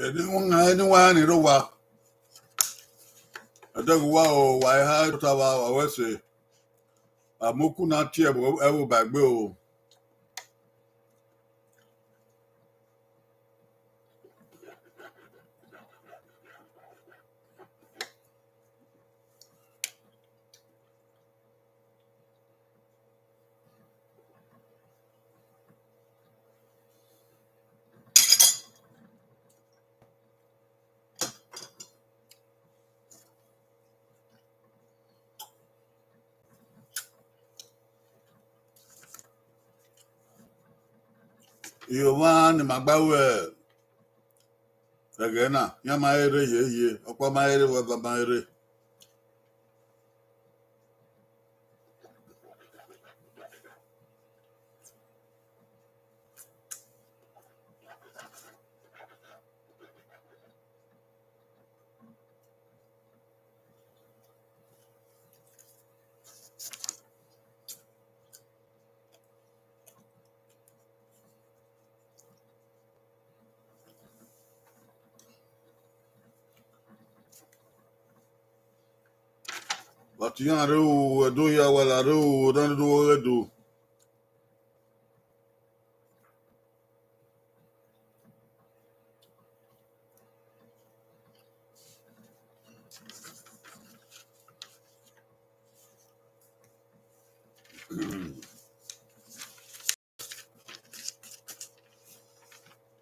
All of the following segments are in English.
anyone in Rowa. I don't wow, I had to have our say. A Mokuna Tia ever back bill. You man, my bower. Again, Yamaire, ye, upon my area was a my but you know, do ya well, I do, don't do what I do.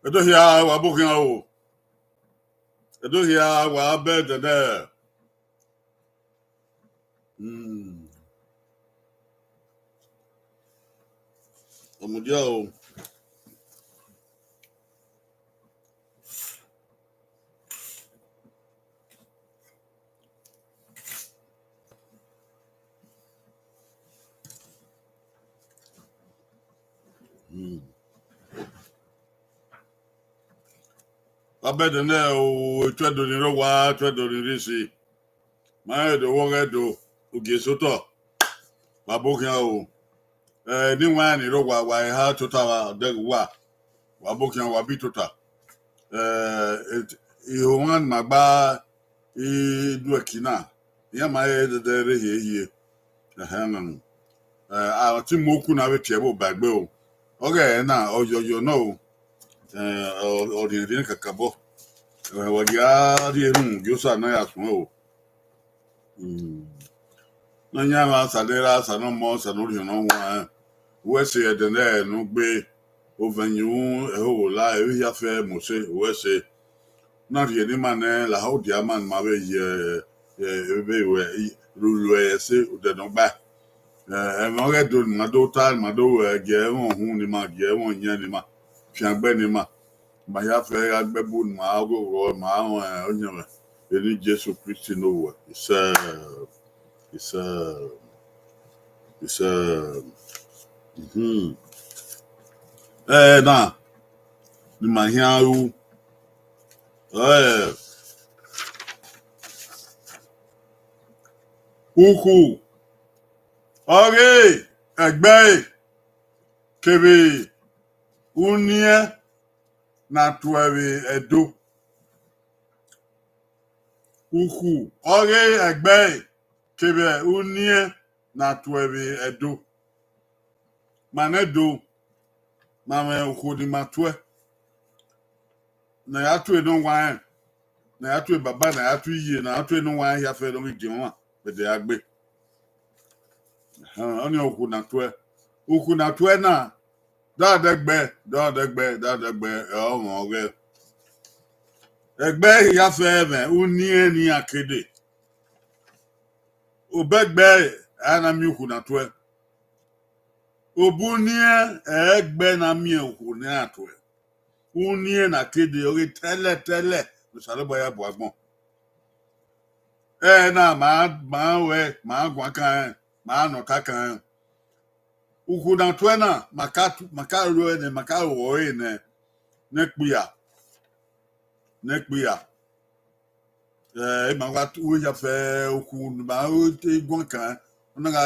I do hear our booking out. I do hear our bed there. Omudio. I bet the now tread on the road, tread on the risi. My the water do, Oghe soto. My booking out. Ni one in road, why how to tower, the wa. Waboking wa bitota. You want my bar, do a kina. Yeah, my head there here. Hang our team Mokuna with table back bill. Okay, now, or you know, or the drink a cabo. What you are the room, you saw no small. No yama sadera, no more, no, you know, West here than there, no bay over you, a whole lie, we have fair, Mose, West not yet, man, la how the man, my way, rule, say, they don't back. And I do my daughter, my daughter, get on whom ma get on yanima, Fiambenima. My affair at Baboon, my algo, or my own, any Jesus Christian over. It's now, the man here, Uku, Oghe, Egbe, Kebe, Unia, Natwewe, Edo, Uku, Oghe, Egbe, Kebe, Unia, Natwewe, Edo, Manedo, Mama Uku di Matwe, na yatwe no wan, na yatwe baba, na yatwe ye, na yatwe no wan, ya fe no Dioma, but they agbe. Only Uku Natwe na. Dadegbe, oh my God. Egbe ya feve, unie ni akede. Obegbe, anami Uku Natwe. Obunie, egbe na mi Uku Natwe. Unie na kede, ori tele, nusalebo ya boagbon. Na ma gwankan, ma notakan. Uku Natwe na, makaru ene, makaru ene, nekbuya. Ma wat u ya fe oku ma o te gwan kan ona ga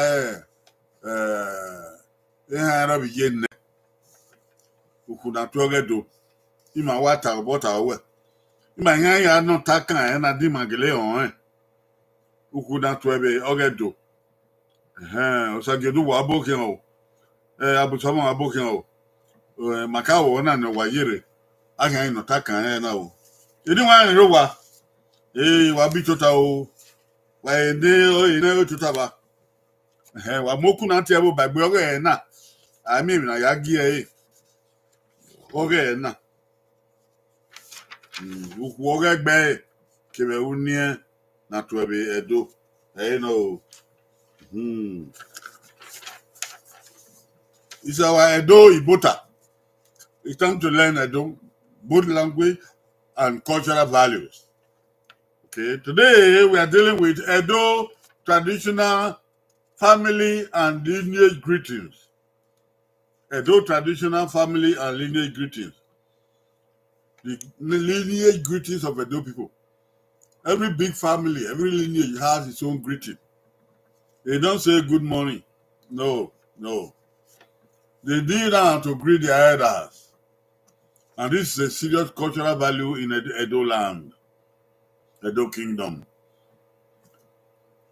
ha bi yen oku na to gedo ima wata bota we Ma ya no taka na di magele on uku na to ebe ogedo o sagedu wa abokin o abusama abokin o maka wo na no wayere aha no taka na o edi wa nro wa wa bi tota o wa ede o ina o tota ba wa moku na tie bo bagbe oge na ami na ya gi oge na uku oge gbe kebe unie na to ebe edo no it's our Edo Ibota. It's time to learn Edo, both language and cultural values. Okay, today we are dealing with Edo traditional family and lineage greetings. Edo traditional family and lineage greetings. The lineage greetings of Edo people. Every big family, every lineage has its own greeting. They don't say good morning. No. They do that to greet their elders. And this is a serious cultural value in Edo land, Edo kingdom.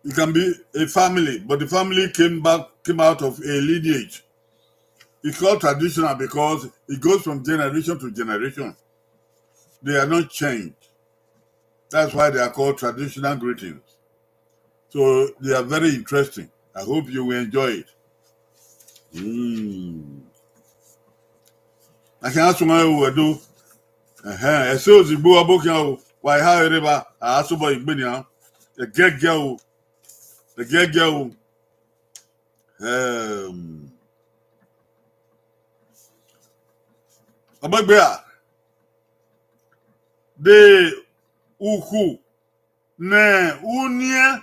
It can be a family, but the family came out of a lineage. It's called traditional because it goes from generation to generation. They are not changed. That's why they are called traditional greetings. So they are very interesting. I hope you will enjoy it. I can ask my Edo. So Zibo Abokiao, why how river, I ask about Igbenia, the get girl. Abagbea de uku ne unie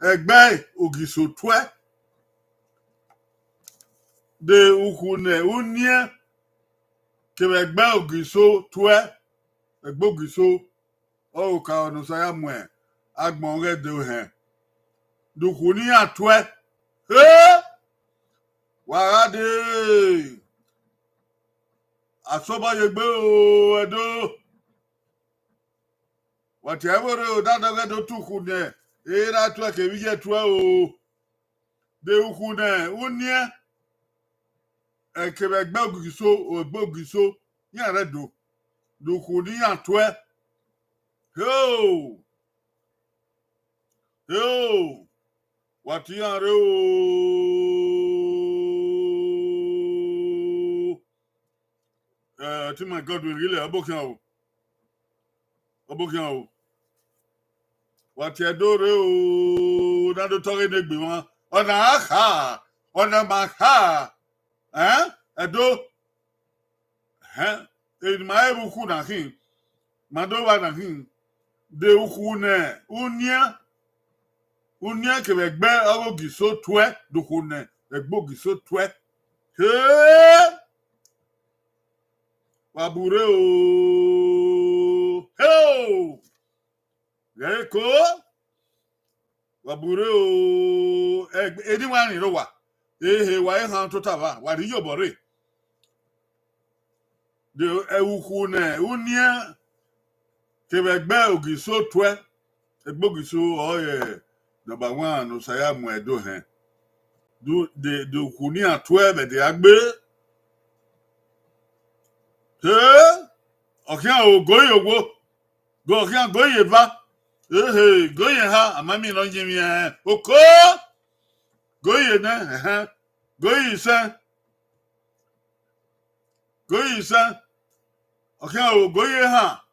egbe ogisotwe de uku ne unie kebegbe ogisotwe egbe ogiso o ka onu saya mwe agbon re de he duku ni atwe warade asoba yegbe o Edo whatever that do tuku ne era atwe ke wiye twe o de uku ne unie ekebegbe ogiso ya redo duku ni atwe what ya re I think my God will really abokin what ya do re na do tore ne gbe won ona maka Edo in my buku na hin madoba na hin de uku ne unia ke begbe ogiso twe duku ne egbo giso twe wabure Geko wabure anyone ro wa wa han to tava wa ri yobore de ewuku ne unia kebegbe ogiso twe egbogiso number 1 no saya mu Edo do kuni atwe be de agbe okian ogoyogo okian goyeba goye ha amami no nyimi oko goye na goye san okian ogoye ha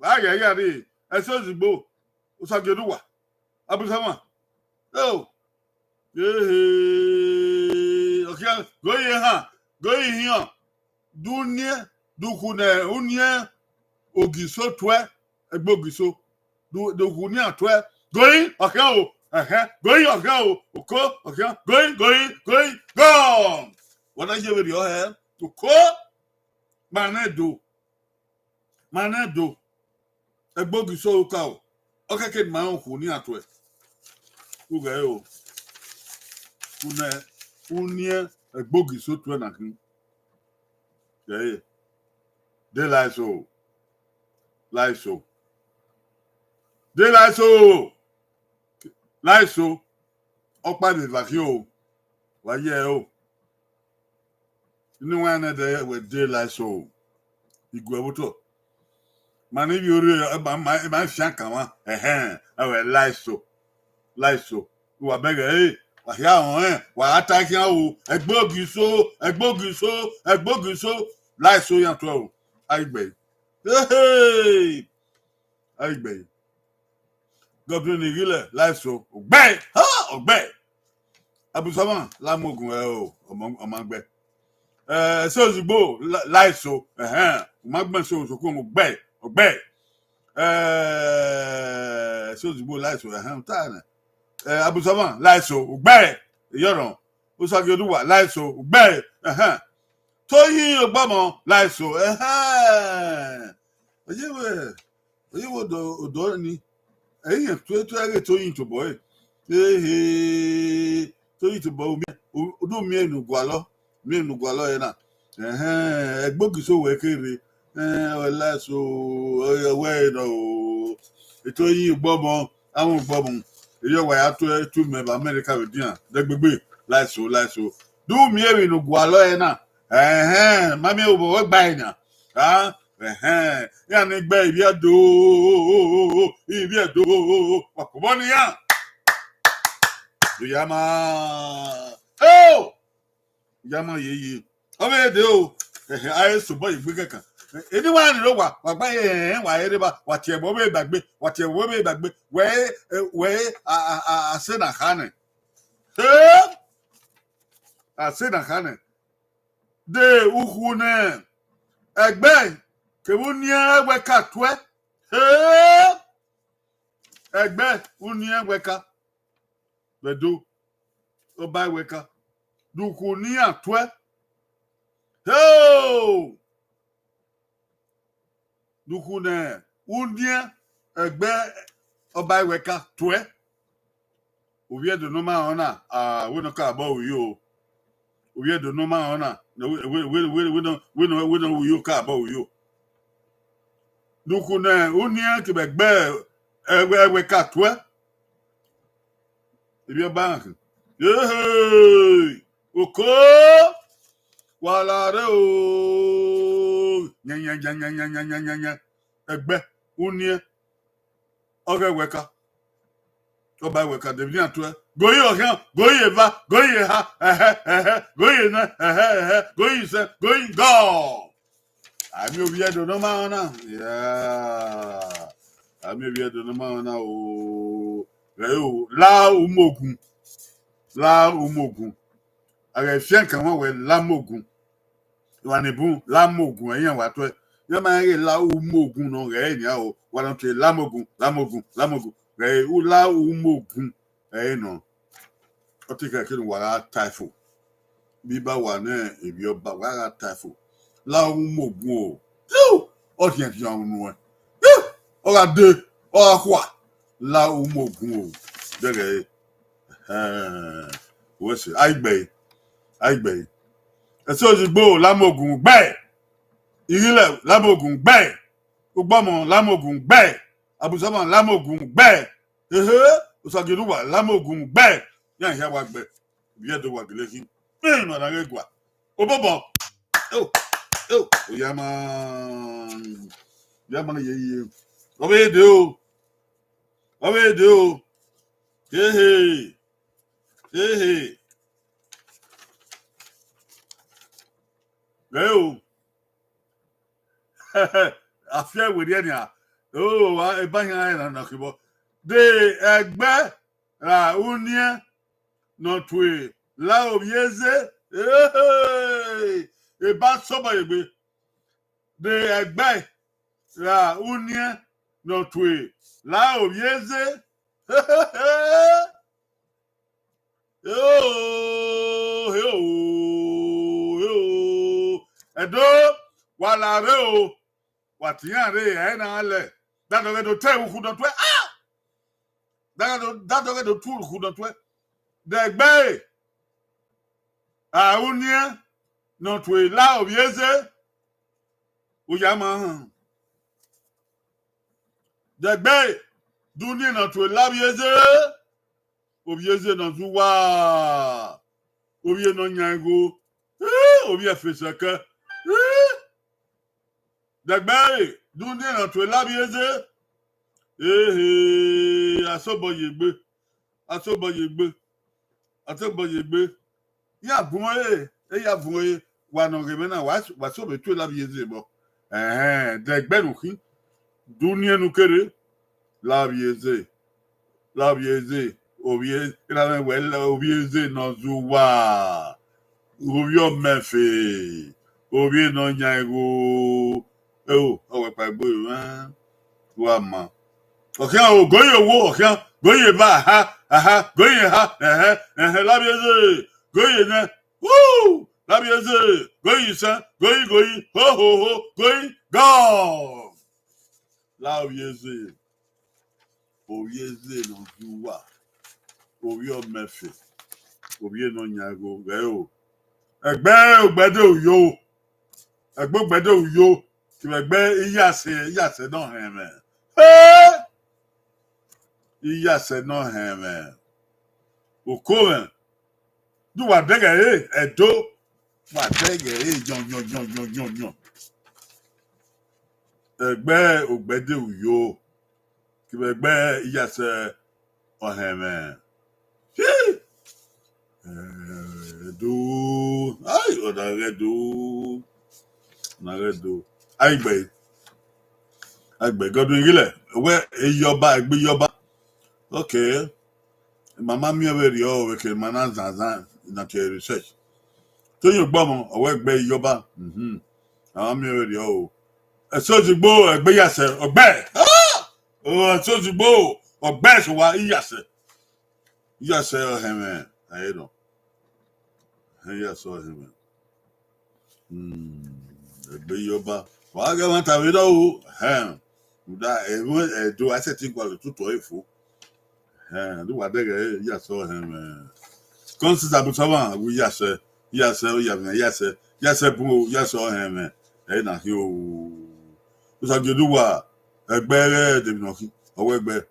ya ri eso zigbo usageduwa abusama okian goye ha goye hian dunie dukune unie ogiso twe egbogiso duku ni atwe goyi okian goyi okian oko okian goyi go what I give your hair to ko manedo egbogiso uka okeke ma oku ni atwe uga unie egbogiso twe na kin Daylight so. Light so. Daylight so. Light so. Opa de vacuum. Why yeah oh. You know when there with daylight so. You go to. Man, if you my shank one. I will light so. Light so. You are beggar eh. Wàhíà ọ̀hún wà á ta kí á wò ẹgbógi so láìsó yàtọ̀ o àìgbẹ̀ àìgbẹ̀ gọ́dún ní ìrìlẹ̀ láìsó ọ̀gbẹ́ abùsọ́mọ̀ lámògùn ẹ̀ o ọmọgbẹ́ ṣé òṣùgbò láìsó ọmọgbẹ́ ṣe òṣùkú ọ̀gbẹ́ ṣé òṣùgbò láìsó táà abusama láìsò ògbẹ́ ìyọ̀ràn ó láìsò ògbẹ́ tóyìn ògbọ́mọ láìsò oyèwò òdò ni ẹ̀yìn tó ẹ̀rẹ̀ tóyìn tó bọ̀ tóyìn tó bọ̀ odò mi ènùgù àlọ́ yẹn náà ẹgbógisó wẹ̀ kéré láìsò ọ̀wẹ́ ẹ̀ náà ètò yìí ògbọ́mọ àwọn ògbọ́mọ. Iyo wa ya to member America with dia degbegbe láìsò do mi erin no gualo e na mami o bo gba ina ya ni gbe ibi edo wa ko boni ya do yama yeye o be de o aye so boy igbe kankan eni wa ni lo wa gba wa ere ba wa tie bo be gbagbe we asena khane de ukhune egbe ke unia we ka twe egbe unia we ka bedo o ba we ka du kunia twe dukune unia egbe ọba iweka tue ovie do no ma ona we no ka ba uyo ovie do no ma ona we no uyo ka ba uyo dukune unia ke begbe iweka tue ibi bank oko wala re o nya egbe unie Oghe weka oba weka de bien toi goyi ohan goyi eva goyi ha goyi na goyi se goyi go ami obi edo no ma ona ami obi edo no ma ona o la umogun aga fien kan wa we la mogun wa ne bu la mogun eyan wa to yo ma re la umogun no re ni o wa don te la mogun re u la umogun no o ti ka kinu wa taifo bi ba wa na ebi oba wa taifo la umogun o ti en ti an nu e o ga de o kwa la umogun o de re wo se aigbe ese ojigbo lamogun gbe irile lamogun gbe ugbomo lamogun gbe abusama lamogun gbe osagiruwa lamogun gbe yan ya wa gbe bi edo wa gelekin no na regwa obobo yama ye obede o hey afia weri ani e ba yan na kibo de egbe ra unie no tue la obieze e ba so ba egbe de egbe ra unie no tue la obieze edo wala re o watiyan re na ale dadoge do te uku do twe dadoge do tu uku do twe de gbe aunia no twe la obieze Uyama. The bay. Dunia na tu labieze. Obieze na zuwa. Obie no nyango. Obie fesaka. The bay. Dunia na tu labieze. Asoboyegbe. Asoboyegbe. Asoboyegbe. Ya bumoye. Ya bumoye. Wano remena wasobe tu labieze bo. The bay no ki. Dunia no kere. Labieze. Labieze. Obie. Ina wela obieze no zuwa. Obio mefe. Obie no nyango. Owe pagbo Wama. Okay, goye wo, okay, goye ba, goye labieze, goye ne, woo, labieze, goye sa, goye, ho, goye, go. Labieze, obieze no juwa, obio mefe, obie no nyago, geo. Ogbede uyo, ogbede uyo, kibegbe iyase no heme. Iyase no heme. Okome. Du wa dege edo. Wa dege yon. Egbe ogbede uyo. Kibegbe iyase oheme. Edo. Ay, odaredo. Naredo. Aigbe godwin gile. We egbe yoba. Okay. Mama mi ewe ri o we ke mana zanzan na te research. To you gbo mo owe egbe yoba. Mama mi ewe ri o. Eso jigbo egbe yase ogbe. Eso jigbo ogbe so wa iyase. Iyase o heme. Ayi no. Iyase o heme. Egbe yoba. Wa ga ma ta we do Uda do aseti gwa tutu efo. Do wa dege yaso him. Consider abutawa we yase bu yaso him. Na hi o. So gedu wa egbe de binoki owo egbe.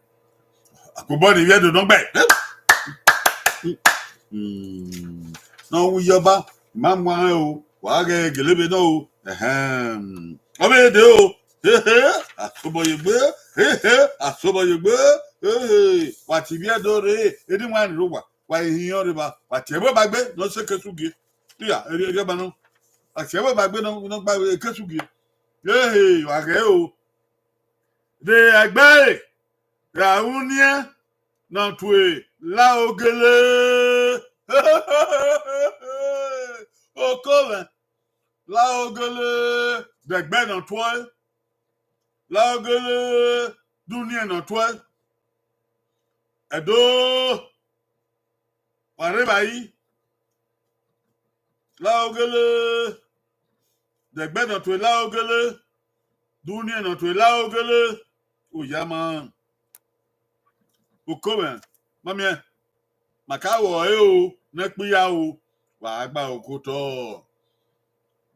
Akobo ni yedo no gbe. No we yoba mamwa o wa ge gelebe no obe de o asoboyegbe wati bi adore edi wan ruwa wa hiyan riba wati ebo bagbe no se kesugi ya eri ba no wati ebo bagbe no gba kesugi wa ge o de agbe raunia na tue la ogele okole la ogele de gbe na tue la ogele dunia na tue edo wareba yi la ogele de gbe na tue la ogele dunia na tue la ogele oyama okome mamie makawo o na piya o wa agba okoto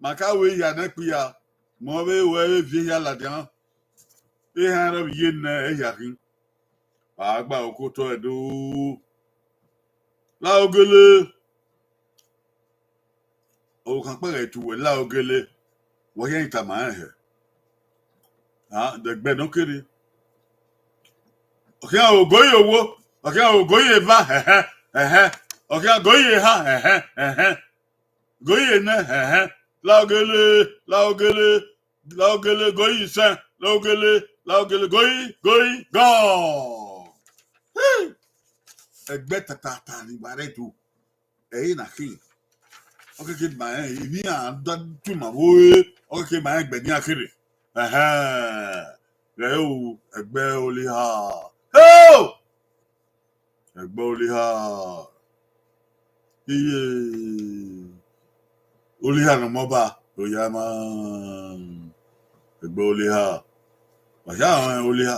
makawe ya na piya mo be we vi ya ladian e han ro yin na e yakin wa agba okoto edo la ogele o kan pere tu we la ogele wo yen ta ma he de gbe no kere okay o goye owo okay o goye va okay goye ha goye na la ogele goye san la ogele goye go egbe tata ni bare tu na ki okay ke ma ni an da tu ma wo okay ma egbe ni akere re o egbe oli ha egbe oli ha iye oli ha no moba o ya ma egbe oli ha wa ya oli ha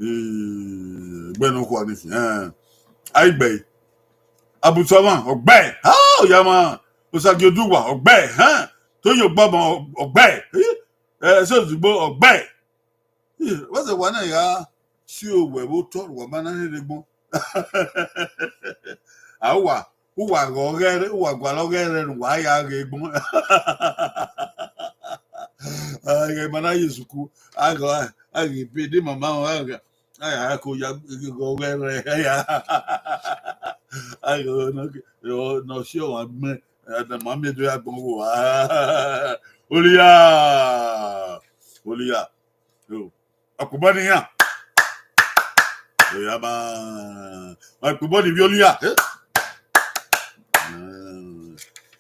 egbe no kwa ni aigbe abutoma ogbe o ya ma Osageduwa Oghe, huh? To your baba Oghe. So the bo Oghe. What's the one ya? Sure, we will talk woman and the bo. Awa, who are Oghe, who are Gualoghe, and why are they born? I mana Yusuku, I go, I paid him a mamma. I could go where I go, no, sure, I'm the mammy do have go. Ulia, Ulia, Akubania, Yaba, Akubani Violia.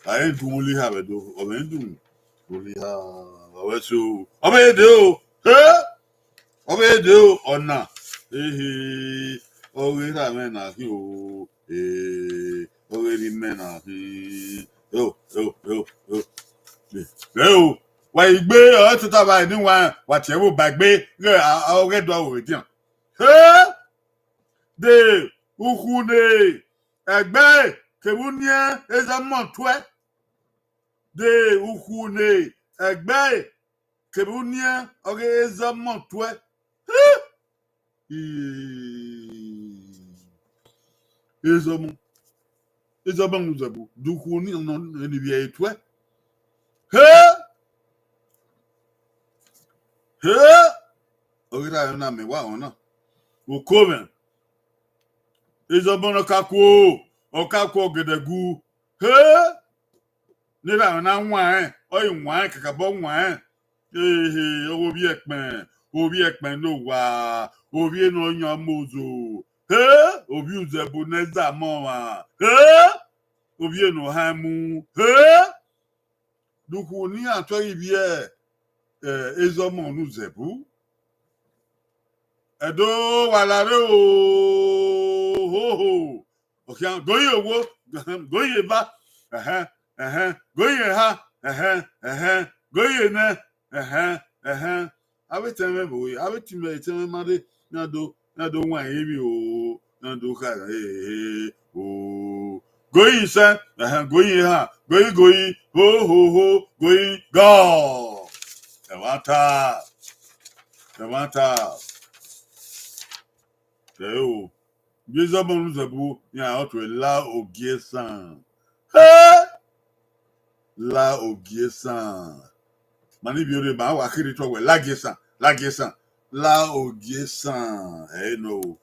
I ain't do only have a do, or ain't do. Ulia, so, obey do, eh? Obey do or not. Oghe ra men ahi o oghe ri men ahi o wa igbe o tuta ba ni wa ti e wo bagbe re oghe do o dian de uku ne egbe kebunie ezamon twe de uku ne egbe kebunie oghe ezamon twe Ezomo nous abou. Du coup, nous avons une toi. Ora na me wa ona. O komen. Ezomo no kakwo gedegu. Ni ra na nwa oyi nwa kaka bo nwa obi ekpen no wa obi no yan mozo obi uzebu neza mo wa obi no hamu duku ni ato ibi ezomo nu zebu edo walare ho okian goye owo goye ba goye ha goye ne aweteme bo awetime eteme made nado nwa ebi o nado ka o goye se goye ha goye ho goye go Ewata o Bizobo nuzabu ya otwe la ogiesan la ogiesan mani biore ba wa kiri to we lagiesan la ogiesan no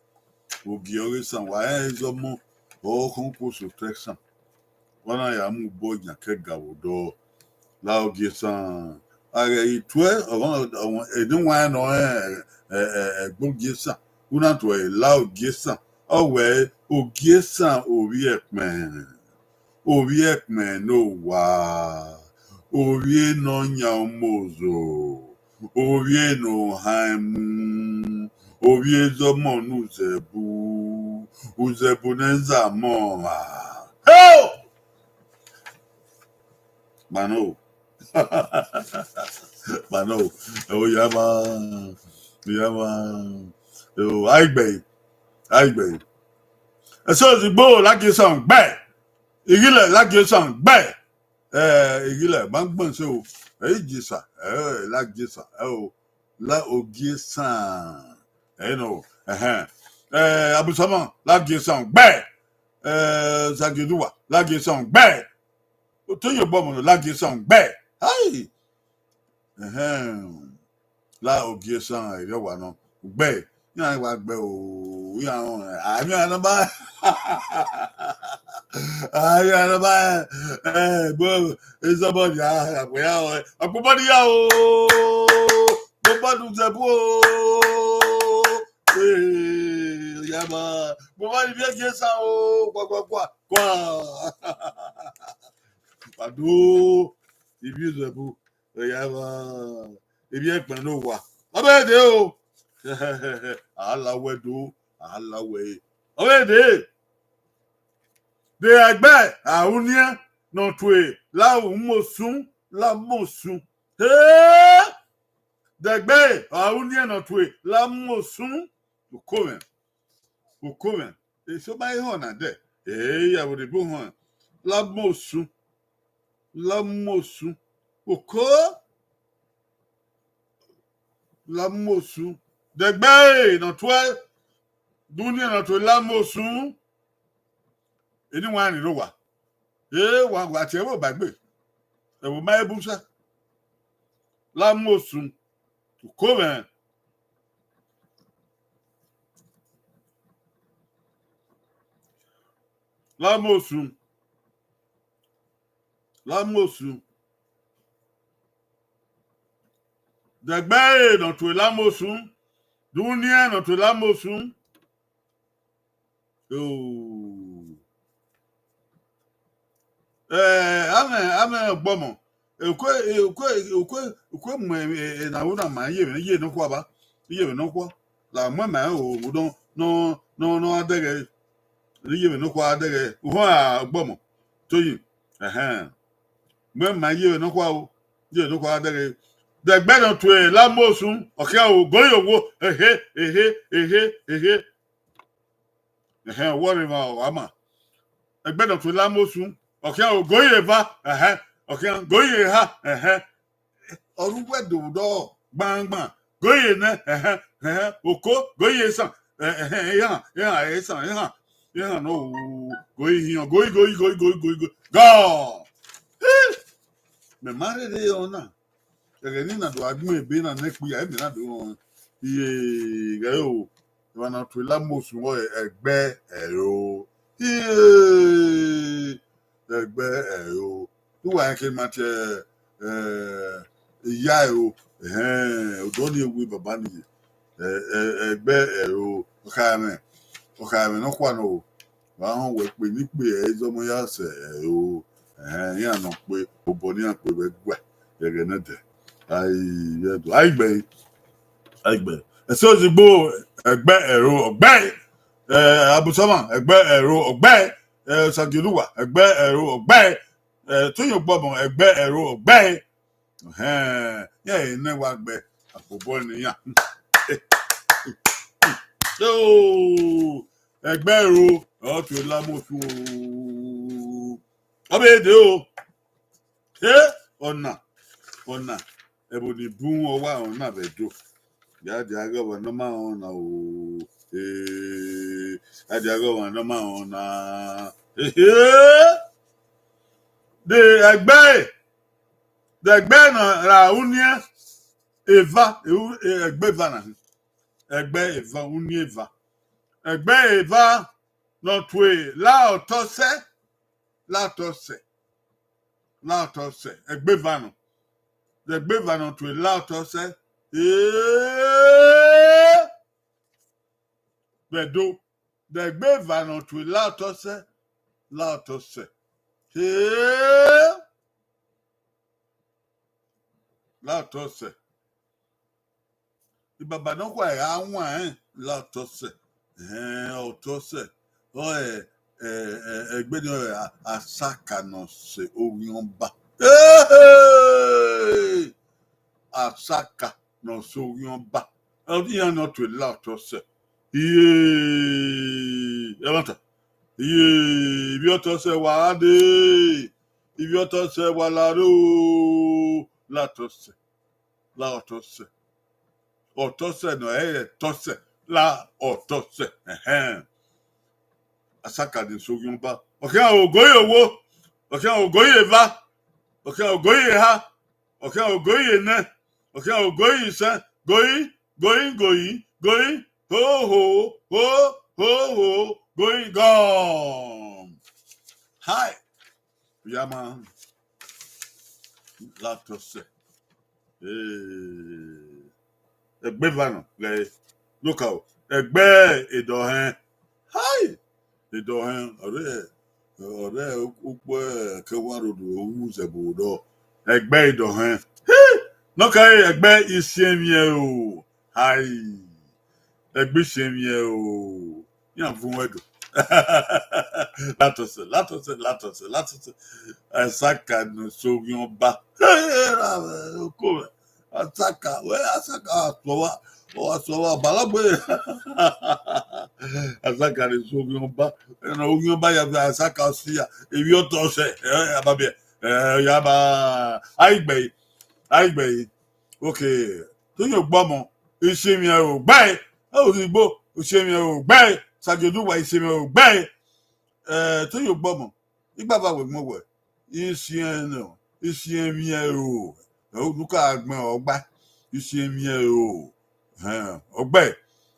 ogiesan wa ezomo o konko protection wana ya mu bonya kegawodo la ogiesan are itwe o edun wa no gbogiesan una to la ogiesan owe ogiesan obi ekmen no wa obi no nya mozo obi no haimu obi ezomo uzebu nenza mo help mano o yama o aigbe so the bo like song gbe igile like song gbe igile bangbon so ejisa like sa o la ogiesan no abusama like song gbe zageduwa like song gbe o to yo bomo like song gbe ai la ogiesan ire wa no gbe yan wa gbe o yan ami anaba ay anaba bo somebody ya akubodi ya o bobodu zebu yama bobodi bi agesa o kwa pado ibi zebu yama ibi ekpan no wa abede o alawedo alawe obede de agbe aunia no twe la mosun de gbe aunia no twe la mosun ukomen e so ba ho na de ya wo de bu ho la mosun Lamosu. Oko. Lamosu. Degbe no twa. Dunia no to lamosu. Anyone in Rowa. One whatever bagbe. E wo ma ebusa. Lamosu. Oko. Lamosu. Lamosu. Degbe no to lamosu. Dunia no to lamosu. Oh. I'm bomber. Ukwe na una ma ye no kwa ba. Ye no kwa. La mama o don't no adege. Ye no kwa adege. Uho a bomber. To you. Mama ye no kwa o. Ye no kwa adege. The better to a lamosun. Okay, o go yo wo. What about ama? The better to lamosun. Okay, o go ye va. Okay, go ye ha. Oruwe do bang bang. Go ye ne. Oko go ye san. Yeah, san. Yeah, no. Go ye go. Go. Me mare de ona. Egeni na do admu ebe na nekpu ya ebe na do. Iye gayo. Wana to lamosun wo egbe ero. Iye egbe ero. Tu wa ke ma te ìyá ẹ o ọ̀dọ́ ni ewu bàbá nìyẹn ẹgbẹ́ ẹ̀rọ ọ̀kà mi náà kwà náà o wàá hàn wẹ̀ pé nípè ẹ̀ ẹ̀zọ́mọ yà sẹ̀ ẹ̀rọ yín àná pé ọ̀bọ ní àpè wẹ̀ gbà gẹ̀gẹ̀ náà dẹ̀ àìgbẹ̀ ẹ̀sẹ̀ òsìgbò ẹgbẹ́ ẹ̀rọ ọ̀gbẹ́ abùsọ́mà ẹgbẹ́ ẹ̀rọ ọ̀gbẹ́ ṣàgìlúwà ẹgbẹ́ ẹ̀rọ ọ̀gbẹ́ tóyìn gbọ́mọ ẹgbẹ́ ẹ̀rọ ọ̀gbẹ́ yeah, never be a born ya. So, Egbero, to Lamosu. Obede o. Ona. Ebony boom or wow, na bedo. Ya jaga wa no ma ona o. Ajaga wa no ma ona. De Egbe. Egbe na ra unia eva egbe vana. Egbe eva unia eva. Egbe eva no twe la otose. Egbe vano. Egbe vano twe la otose. Bedo. Egbe vano twe la otose. Látọ̀sẹ̀. Ìbàbà náà kọ́ ẹ̀ àwọn látọ̀sẹ̀. Ọ̀tọ̀sẹ̀. Ẹgbẹ́ ni àṣàkànọ̀sẹ̀ orin ọba. Àṣàkànọ̀sẹ̀ orin ọba. Ìyẹn náà tó látọ̀sẹ̀. Ẹ bá tà. Ibi ọ̀tọ̀sẹ̀ wà á dé. Ibi ọ̀tọ̀sẹ̀ wà láró. Látọ̀sẹ̀. Ọ̀tọ̀sẹ̀ náà tọ̀sẹ̀. Ọ̀tọ̀sẹ̀. Àṣàkàdé sórí ọba. Ọ̀kẹ́ àwọn ògóyè owó. Ọ̀kẹ́ àwọn ògóyè va. Ọ̀kẹ́ àwọn ògóyè ha. Ọ̀kẹ́ àwọn ògóyè nẹ́. Ọ̀kẹ́ àwọn ògóyè iṣẹ́. Goyin. Ho. Going gone. Hi. Yama. Látọ̀sẹ̀. Ẹgbẹ́ vano lẹ lókà o ẹgbẹ́ ìdọ̀hẹ́n hi ìdọ̀hẹ́n ọ̀rẹ́ ọ̀pọ̀ kẹwàá ròdò owó ṣẹ̀bùdọ̀ ẹgbẹ́ ìdọ̀hẹ́n lókà ẹgbẹ́ ìṣẹ́miẹ o hi ẹgbẹ́ ìṣẹ́miẹ o yàn fún wẹ́dọ̀ látọ̀sẹ̀ ẹ̀sàkànù sórí ọba kó rẹ̀. Asaka àtọwà balagbe asaka ni so ogun ba ya asaka si ya ebi ọtọ ọsẹ ababẹ Yaba. Aigbe. Okay. To your bomb. Ishimi o gbe. Oh, Igbo. Ishimi o gbe. Sageduwa ishimi o gbe. To your bomb. Igbaba we mo we. Ishimi o. Luka agbon ogba. Ishimi o. Ogbe.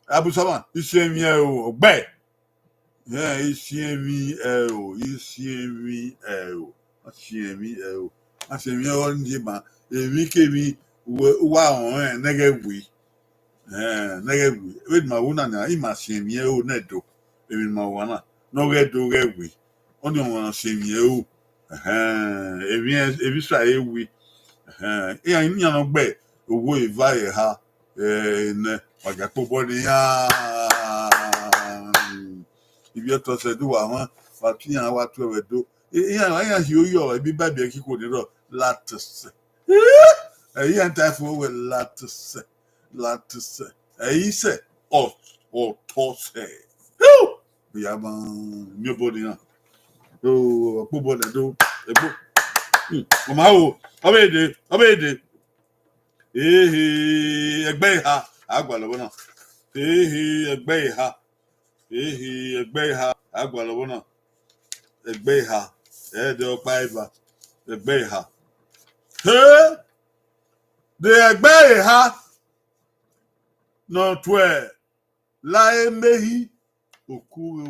Abusama. Ishimi o ogbe. Ishimi o. Ashemi o ndi ma. Emi kemi wa on negewi. Negewi. With my una na ima shemi o nedo. Emi ma wana. No gedo gewi. Oni wana shemi o. Evi sa ewi. Iya imi ya no gbe owo ivaye ha ne wagapo body ya. Ibi oto se do wa won wa tiyan wa tu ewedo. Iya hi oyo ebi ba bi ekiko ni ro latse. Iya nta fo we latse. Eyi se o to se. Bi ya ma mi body na. O po body do ebo. Mama o obede egbe ha agwalowo na egbe ha agwalowo na egbe ha de opa iba egbe ha de egbe ha no twe la emehi oku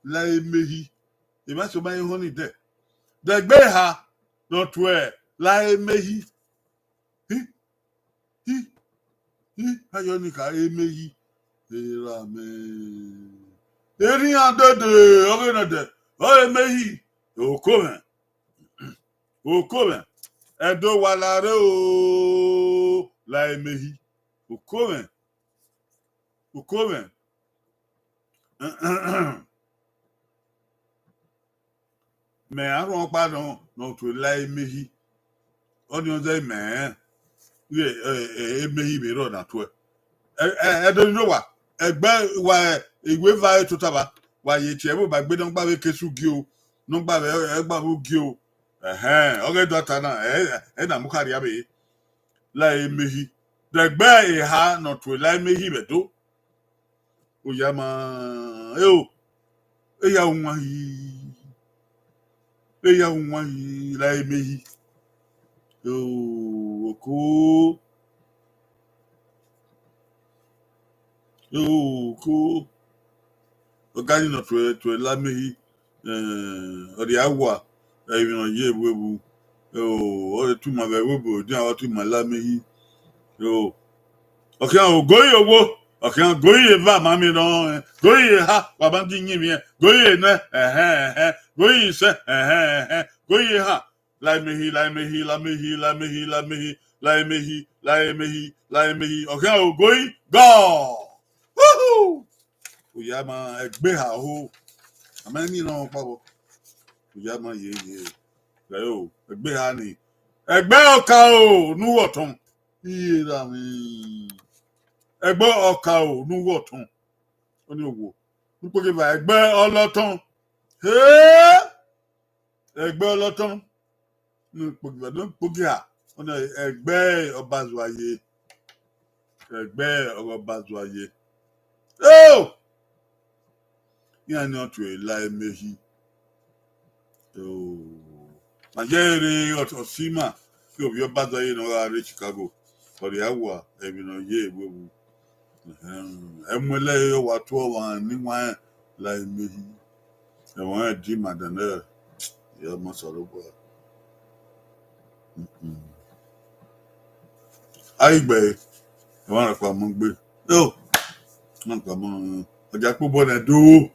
la emehi e ma so ba ho ni de egbe ha no twe la emehi ayo ni ka emehi era me eri adede ogenade o emehi okome edo walare o la emehi okome me arun pa no to la emehi oni oze me emehi me ro na to edo no wa egbe wa igwe va tutaba wa ye tie bo ba gbe don gba we kesu gi o no gba we egba bo gi o oge dota na na mukari abe la emehi de gbe ha no to la emehi be do o ya ma eya unwa yi la emehi ko ogani no to la mehi ori awa even ye webu o tu ma be webu di awon tu ma la mehi okay o goyi owo okay goyi eva ma mi no goyi ha baba ndi yin mi goyi na goyi se goyi ha la mehi okay o goyi go woohoo oya ma egbe ha o amani no papo oya ma ye o egbe ha ni egbe oka o nu wotun iye ra mi egbe oka o nu wotun oni owo nipo ke ba egbe olotan egbe olotan nipo ke ba don pogi ha oni egbe obazuaye yani otu la emehi majere otosima ki obi obazuaye no are Chicago ori awa ebi no ye ewewu emwele yo watu wa ni wa la emehi e won di madana ya mo soro bo aigbe e won pa mo gbe won pa mo ọjà pọ bọ na do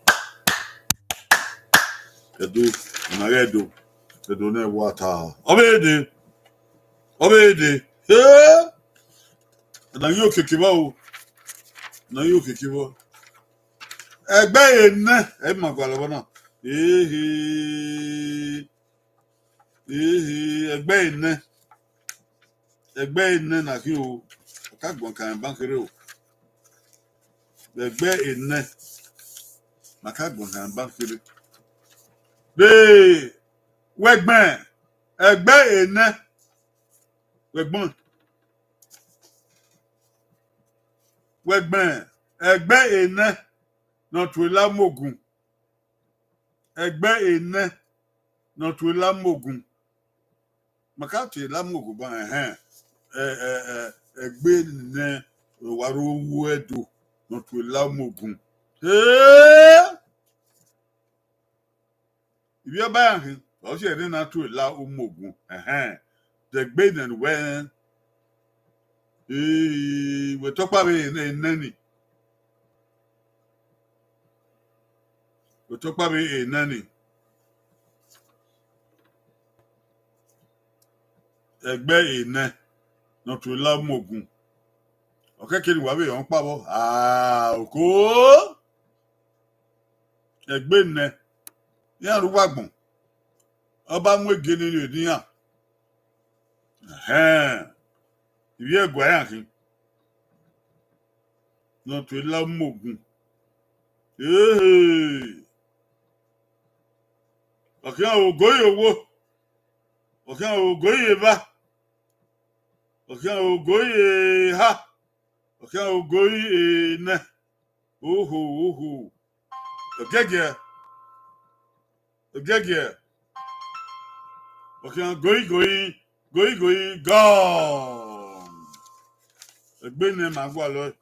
na water obede na yo kekiba o egbe ene e ma gwala bona egbe ene na ki o ka gbon kan bankere o egbe ene maka gbon kan bankere de Wegman. Egbe ene. Wegman. Wegman. Egbe ene. Notwila mogun. Egbe ene. Notwila mogun. Makati la mogun ba egbe ne waro wedo notwila mogun. If you're buying, also you didn't have to allow umogun. The bed and when we talk about it nanny. We talk about it nanny. Egbe ene not to allow mogun. Okay, can you have it on power? Oko egbe ne. Ya ruwagbon. Oba mwe gene ni odiyan. If you're going not to allow mogun. Okay, I will go your work. Okay, I will go your back. Okay, I will go your ha. Okay, I will go your ne. Oh. Okay, yeah. Okay, going. Gone. Egbe ne magwa lo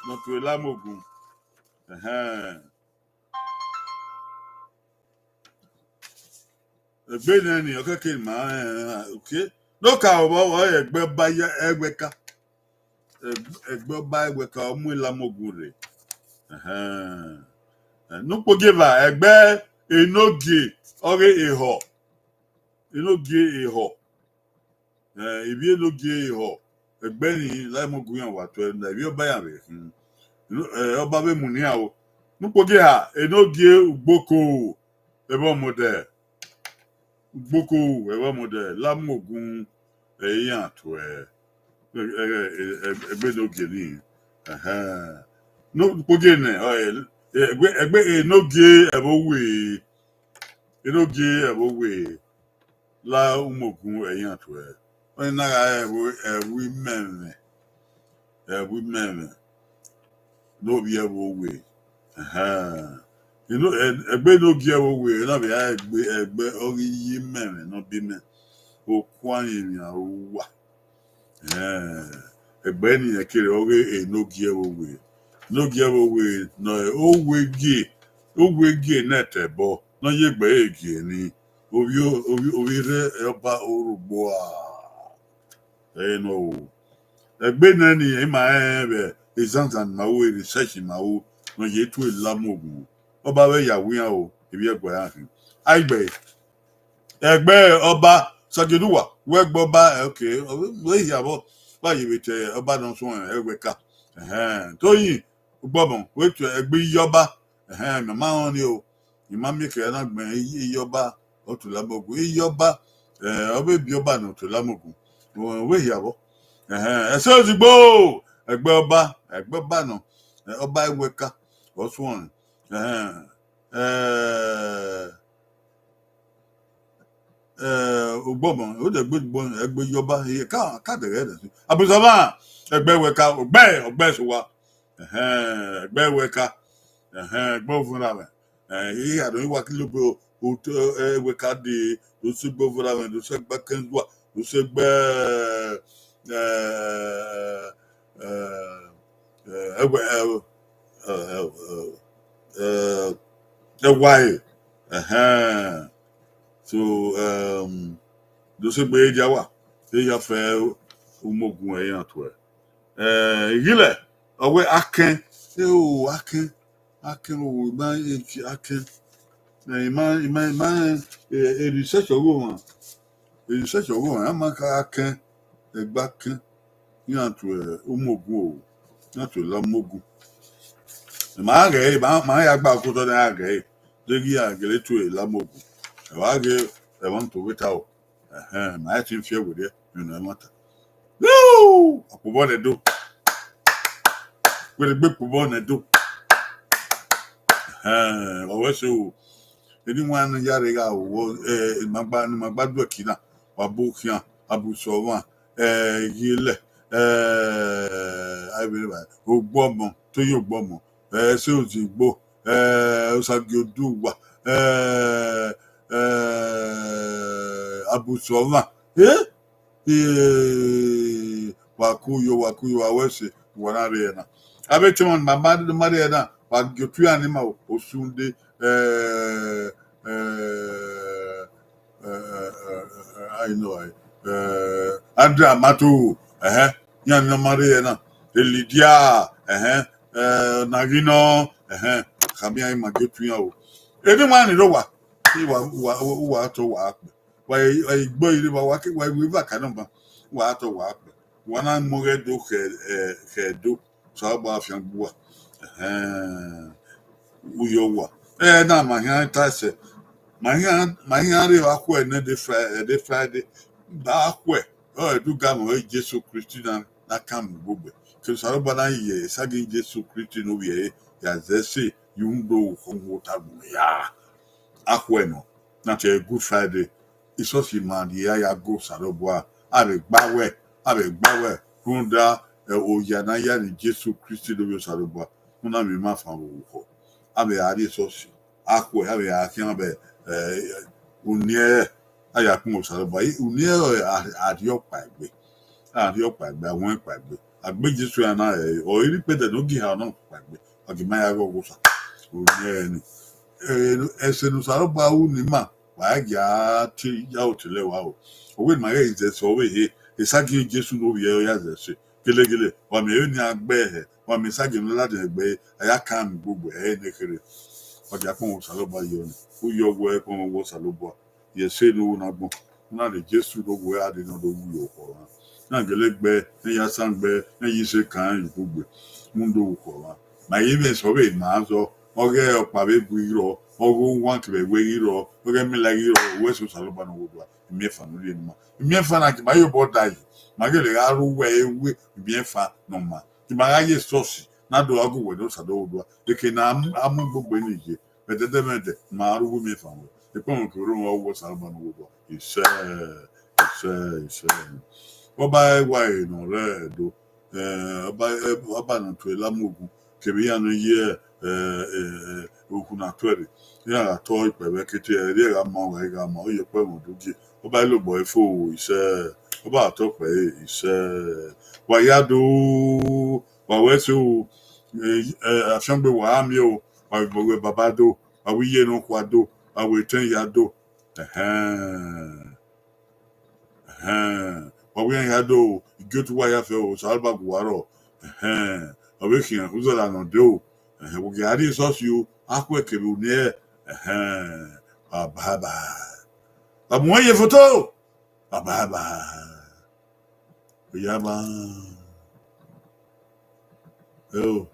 no to lamogun. Egbe ne ni okay ma okay. No ka obo egbe ba ya egweka. Egbe ba egweka omu lamogun re. No pogeva egbe enoge ore eho. Enoge eho. Ibi enoge eho. Egbe ni lamogun yan wa to na ibi oba yan re. Oba be muni awo. No poge enoge ugboko ebo model. Ugboko ebo model lamogun eyan to egbe enoge ni. No poge ne egbe enoge ebo we la umogun eyan to oni na women no be ebo we egbe enoge ebo we na be egbe ori yi men no be men okwan yin awa egbe ni ekere ori enoge ebo we no give away no ogwe netebo no yegbe ege ni obi re oba orugbo no egbe na ni ma be example ma wo research ma wo no ye tu lamogun oba we yawo yan o ebi egbe ahin egbe oba sageduwa we gbo ba okay we yabo ba yibete oba no so egbe ka toyin gbọ́bọ̀n wétu ẹgbẹ́ iyọba màmá wọn ni o ìmá mìkẹ́ náà gbẹ̀ iyọba ọ̀tùlámọ̀gùn iyọba ọbẹ̀ bí ọba náà ọ̀tùlámọ̀gùn òwe ìyàwó ẹ̀sẹ̀ òsìgbò ẹgbẹ́ ọba náà ọba ẹwẹ́ka ọ̀ṣun gbọ́bọ̀n ó dẹ̀ gbọ́bọ̀n ẹgbẹ́ iyọba káàdẹ̀rẹ́ ẹ̀dẹ̀ sí àbùsọ̀bà ẹgbẹ́ ẹwẹ́ka ọgbẹ́ ṣùwà egbe weka egbe ovura me yi ado wa kilo bo oto weka de do se gbo ovura me do se gba kenwa do se gbe why so do se gbe jawa e ya fe umogun eyan to yile owe aken aken o ma aken na ima research owo wan ama ka aken egba ken yan to umogun o yan to lamogun ma ya gba ko to na ge degi agele to lamogun e wa ge e want to wait out ma ya tin fear with it you know matter no apobo de do with a big bone do always so anyone Yarega was Magbadu Kina, Wabukia, Abu Sova, Yile, I believe, Bomo, to your Bomo, Suzy Bo, Sagyoduwa, Abu Sova, wakuyo awese wanarena abetimon mamad mariana wagyotu anima osunde I know Andra Matu yan mariana Elidia Nagino kamia magyotu yawo anyone rowa wa to wa why boy why we back number wa to wa wana moge do ke do so ba fian bua uyowa na mahia tase mahia re wa ko na de Friday ba ko do gam Jesus Christian na kam gbogbo ke so ba na ye sagi Jesus Christian no ye ya zesi yundo ko ngota ya akweno na che Good Friday iso si man ya go saroboa abegbawe hunda oyana ya ni Jesu Christi do saroboa una mi ma fa wo abe ari so si akwe abe akin abe unie aya kun saroboa unie adio pagbe awon pagbe agbe Jesu ana o iri pe de no gi ha no pagbe agima ya go sa unie ni esenu saroboa uni ma wa ya ti ya otile wa o owe ma ye je so we he isagi Jesu no ye ya ze se gelegele wa me ni agbe he wa me sagi no la de gbe aya kan gbogbo ne kere oja kon saloba yo ni o yo wo e kon wo saloba ye se no na gbon na le Jesu do wo ade no do wu yo ko na gelegbe ni ya sangbe na yi se kan gbogbo mundo ko wa ma ye me so we ma so oge opa be bu iro ogo wan ke be we iro oge mi la iro we so saloba no wo mi fa no le ma mi fa na ki ma yo bo dai ma ge le aru we mi fa no ma ki ma ye sosi na do agu we do sa do do e ke na amu gbogbo ni je be de mede ma aru mi fa wo e ko ko ro wo saloba no wo ise oba wa e no re do oba no to la mogu ke bi ya no ye oku na twere ya to ipe be kete ere ga ma wa ga ma o ye pe mo do die oba lo bo efo ise oba to pe ise wa ya do wa we so afangbe wa ami o wa bo baba do wa wi ye no kwa do wa we ten ya do wa wi ya do igotu wa ya fe o salba guaro wa we kin uzo la no do wo ge ari so si o akwe ke bu ne baba mo ye photo baba ya ba oh